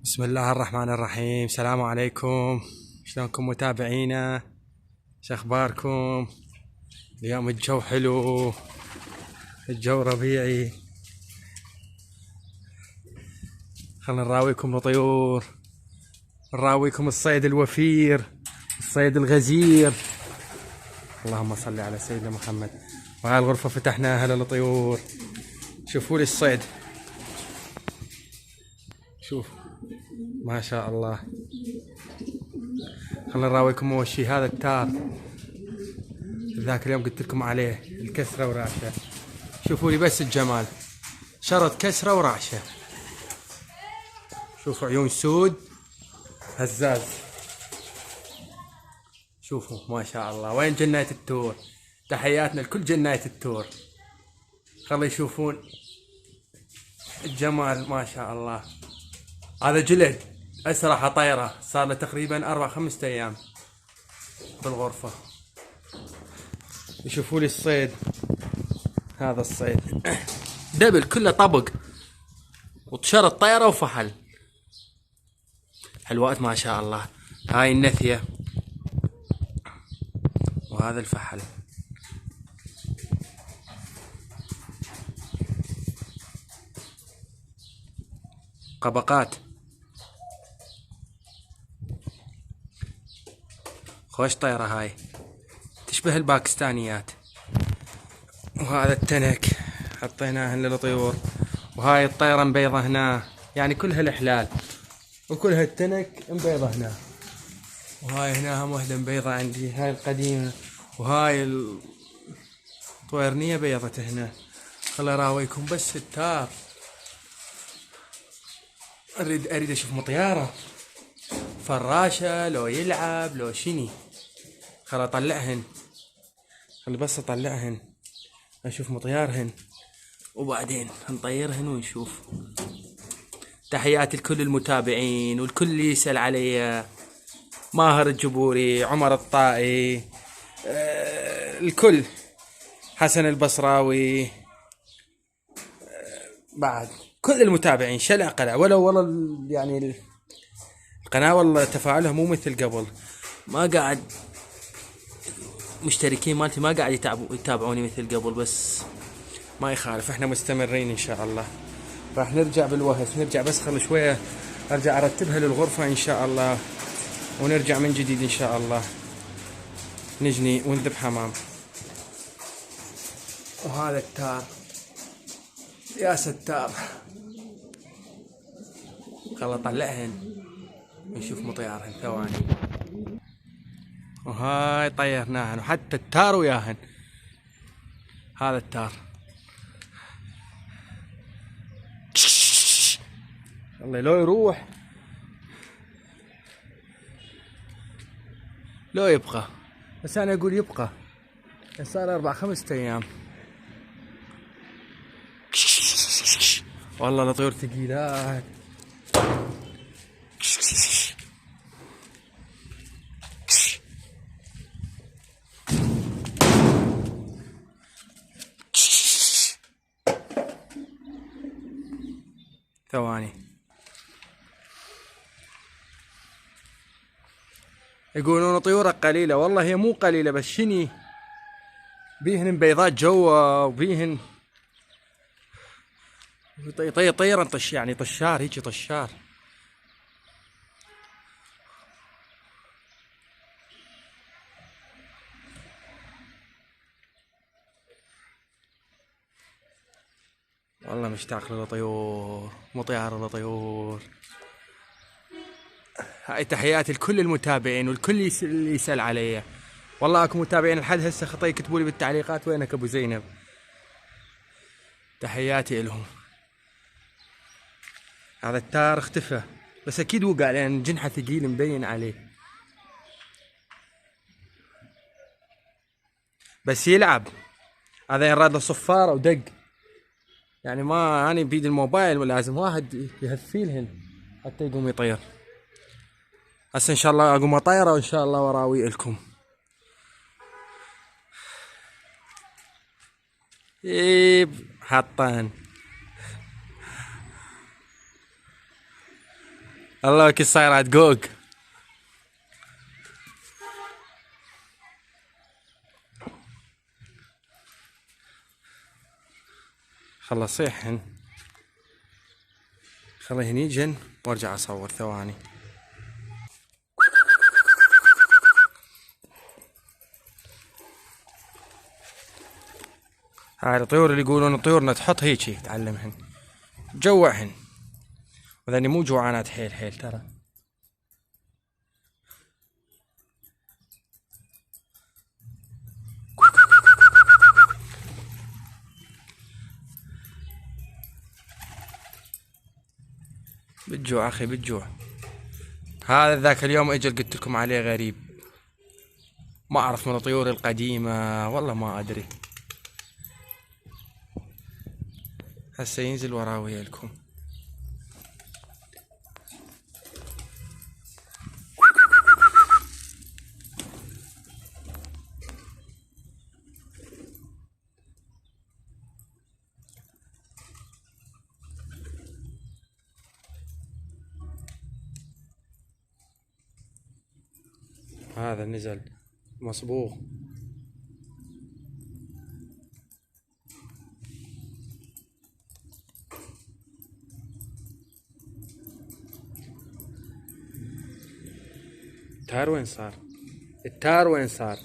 بسم الله الرحمن الرحيم. السلام عليكم، شلونكم متابعينا؟ شو اخباركم؟ اليوم الجو حلو، الجو ربيعي. خلنا نراويكم الطيور، نراويكم الصيد الوفير، الصيد الغزير. اللهم صل على سيدنا محمد. وهاي الغرفة فتحناها للطيور. شوفوا لي الصيد، شوف ما شاء الله. خلنا نراويكم اول شي هذا التار، ذاك اليوم قلت لكم عليه الكسرة ورعشة. شوفوا لي بس الجمال، شرط كسرة ورعشة. شوفوا عيون سود هزاز. شوفوا ما شاء الله. وين جناية التور؟ تحياتنا لكل جناية التور. خلي يشوفون الجمال ما شاء الله. هذا جلد أسرح طيرة، صار له تقريبا 4-5 أيام بالغرفة. يشوفوا لي الصيد، هذا الصيد دبل كله طبق وتشرط طيرة وفحل حلوات ما شاء الله. هاي النثية وهذا الفحل. قبقات خوش طيرة، هاي تشبه الباكستانيات. وهذا التنك حطيناه للطيور. وهاي الطيرة مبيضة هنا، يعني كلها الحلال وكلها التنك مبيضة هنا. وهاي هنا هم وحدة مبيضة عندي، هاي القديمة. وهاي الطويرنية بيضت هنا. خل اراويكم بس التار. اريد اشوف مطيارة فراشة، لو يلعب لو شني. خل اطلعهن، خل بس اطلعهن اشوف مطيارهن وبعدين نطيرهن ونشوف. تحياتي لكل المتابعين والكل اللي يسأل علي. ماهر الجبوري، عمر الطائي، الكل، حسن البصراوي، بعد كل المتابعين. شلع قلع والله يعني القناة والله تفاعلها مو مثل قبل. ما قاعد مشتركين مالتي ما قاعد يتابعوني مثل قبل، بس ما يخالف، احنا مستمرين ان شاء الله. راح نرجع بالوهس، نرجع بس خل شوية ارجع ارتبها للغرفة ان شاء الله، ونرجع من جديد ان شاء الله نجني ونذبح حمام. وهذا التار يا ستار. خل اطلعهن ونشوف مطيارهن ثواني. وهاي طيرناهن وحتى التار وياهن. هذا التار الله لو يروح لو يبقى، بس انا اقول يبقى. صار 4-5 ايام. والله الطيور ثقيلات. ثواني. يقولون طيورك قليلة، والله هي مو قليلة، بس شني بيهن بيضات جوا وبيهن طيرا طش، يعني طشار هيجي طشار. والله مشتاق للطيور، مطيار للطيور. هاي تحياتي لكل المتابعين والكل اللي يسأل علي. والله اكو متابعين لحد هسه خطي يكتبوا لي بالتعليقات وينك ابو زينب. تحياتي لهم. هذا التار اختفى، بس اكيد وقع لان جنحه ثقيل مبين عليه، بس يلعب. هذا يراد له صفارة ودق، يعني ما أنا بيد الموبايل، ولازم واحد يهفيلهن حتى يقوم يطير. هسه إن شاء الله أقوم أطيره وإن شاء الله وراوي لكم. حطان الله كيف صايرة جوج. خلص صيحن، خليهن يجن وارجع اصور ثواني. هاي الطيور اللي يقولون طيورنا تحط هيجي تعلمهن تجوعهن، وذني مو جوعانات حيل حيل ترى. بالجوع اخي بالجوع. هذا ذاك اليوم اجل قلت لكم عليه غريب، ما اعرف من الطيور القديمة والله ما ادري. هسه ينزل وراوي لكم. هذا نزل مصبوغ. التار وين صار؟ التار وين صار؟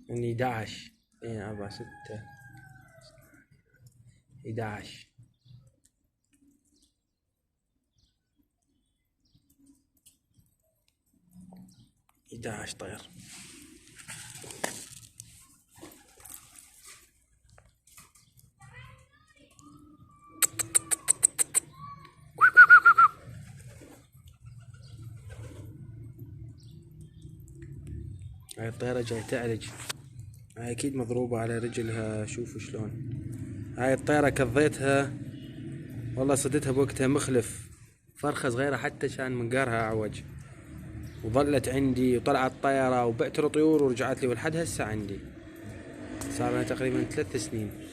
من 11 اي 4 6 11 11 طير. هاي الطيرة جاي تعرج، هاي اكيد مضروبة على رجلها. شوفوا شلون هاي الطيرة كضيتها والله، صدتها بوقتها مخلف، فرخة صغيرة حتى كان منقارها اعوج، وظلت عندي وطلعت طيرة وبعت الطيور ورجعت لي، ولحد هسه عندي صار لها تقريبا 3 سنين.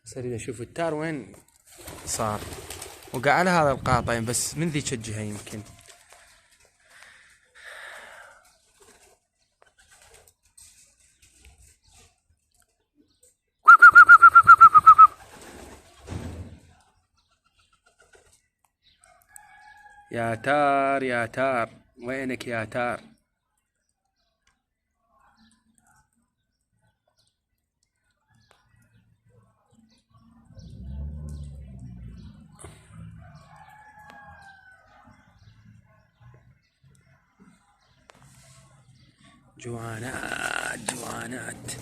بس اريد اشوف التار وين صار، وقع على هذا القاطين بس من ذيك الجهة يمكن. يا تار يا تار وينك يا تار؟ جوانات جوانات.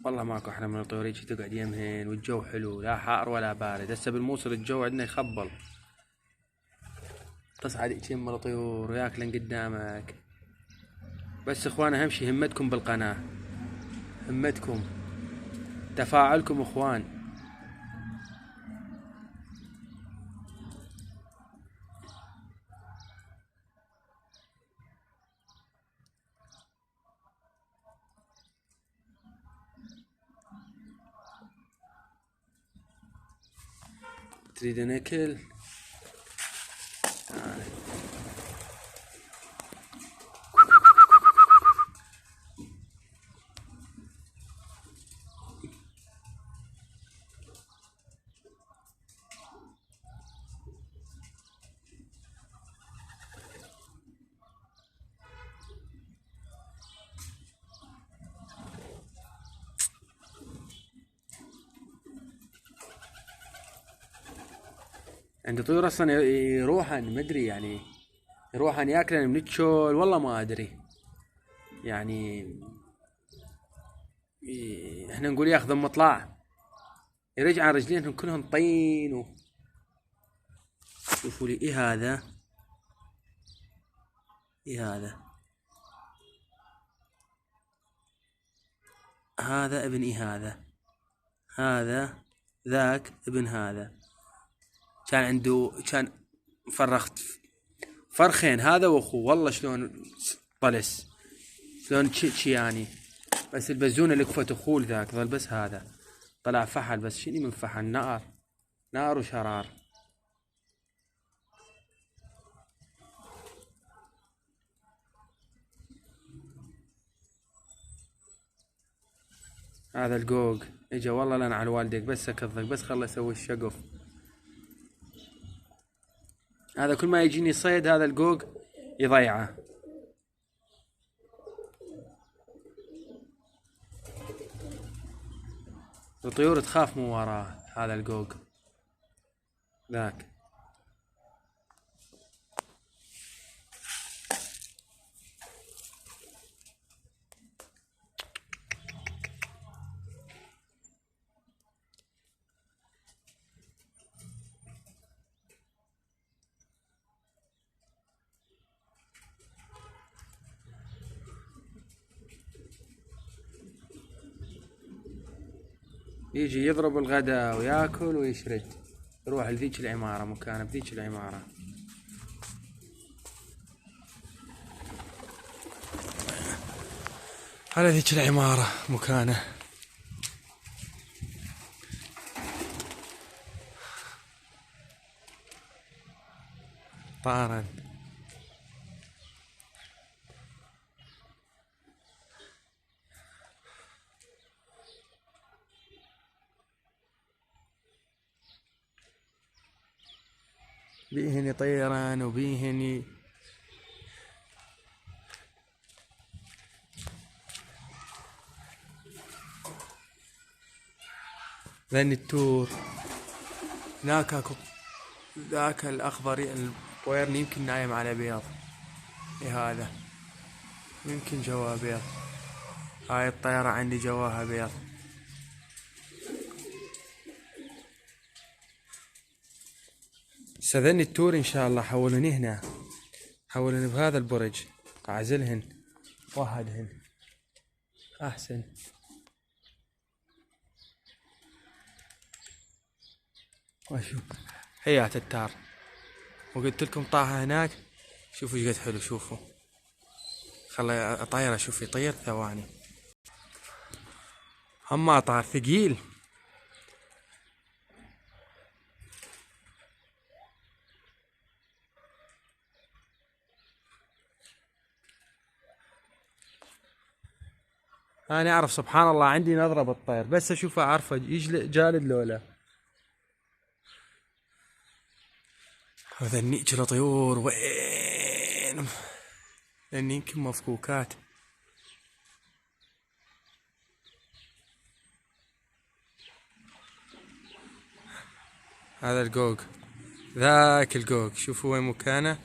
والله ماكو احلى من الطيور هيجي تقعد يمهن والجو حلو، لا حار ولا بارد. هسه بالموصل الجو عندنا يخبل، تصعد يجم الطيور وياكلن قدامك. بس اخوان اهم شي همتكم بالقناة، همتكم تفاعلكم اخوان. تريد ناكل؟ تعال. عندي طيور اصلا يروحن مدري يعني، يروحن ياكلن من التشول والله ما ادري يعني. احنا نقول ياخذ مطلع يرجع عن رجلينهم كلهم طين شوفوا لي ايه هذا، ايه هذا، هذا ابن ايه هذا، هذا ذاك ابن هذا، كان عنده كان فرخت فرخين هذا واخوه، والله شلون طلس، شلون تشي يعني. بس البزونة اللي كفت اخوه ذاك ظل بس هذا طلع فحل، بس شني من فحل، نار نار وشرار. هذا القوق اجا والله لنا على والديك، بس اكضك بس خله اسوي الشقف. هذا كل ما يجيني صيد هذا القوق يضيعه. الطيور تخاف من وراه هذا القوق ذاك. يجي يضرب الغداء وياكل ويشرد، يروح لذيك العمارة، مكانه بذيك العمارة. على ذيك العمارة مكانه. طارا بيهن طيران وبيهن ذن التور. هناك اكو ذاك الاخضر الطوير يمكن نايم على بيض، ايه هذا يمكن جواه بيض، هاي الطيرة عندي جواها بيض. سذني التور ان شاء الله حولوني هنا، حولوني بهذا البرج، اعزلهن وحدهن احسن. واشوف حياة التار، وقلت لكم طاها هناك، شوفوا ايش قد حلو، شوفوا خلي اطير اشوف يطير ثواني. اما طار ثقيل. انا اعرف سبحان الله عندي نظرة بالطير، بس اشوفه اعرفه جالد لولا. هذا كله طيور وين، لان يمكن مفكوكات. هذا القوق ذاك القوق شوفوا وين مكانه.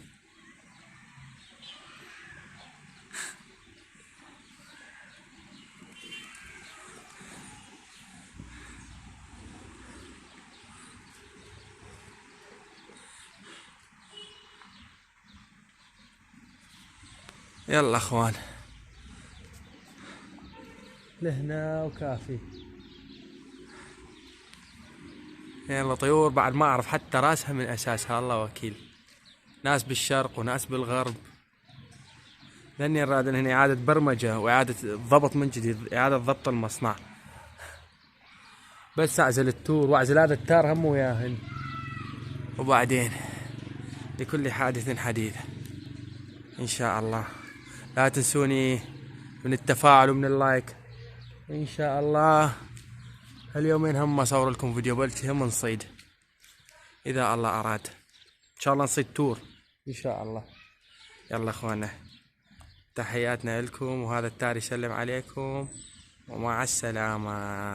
يلا اخوان لهنا وكافي. يلا طيور بعد ما اعرف حتى راسها من اساسها، الله وكيل، ناس بالشرق وناس بالغرب. لاني راد هنا اعادة برمجة واعادة ضبط من جديد، اعادة ضبط المصنع. بس اعزل التور واعزل هذا التار هم وياهن، وبعدين لكل حادث حديث ان شاء الله. لا تنسوني من التفاعل ومن اللايك ان شاء الله. اليومين هم اصور لكم فيديو بلتي هم نصيد اذا الله اراد، ان شاء الله نصيد تور ان شاء الله. يلا اخوانا تحياتنا لكم، وهذا التار يسلم عليكم ومع السلامة.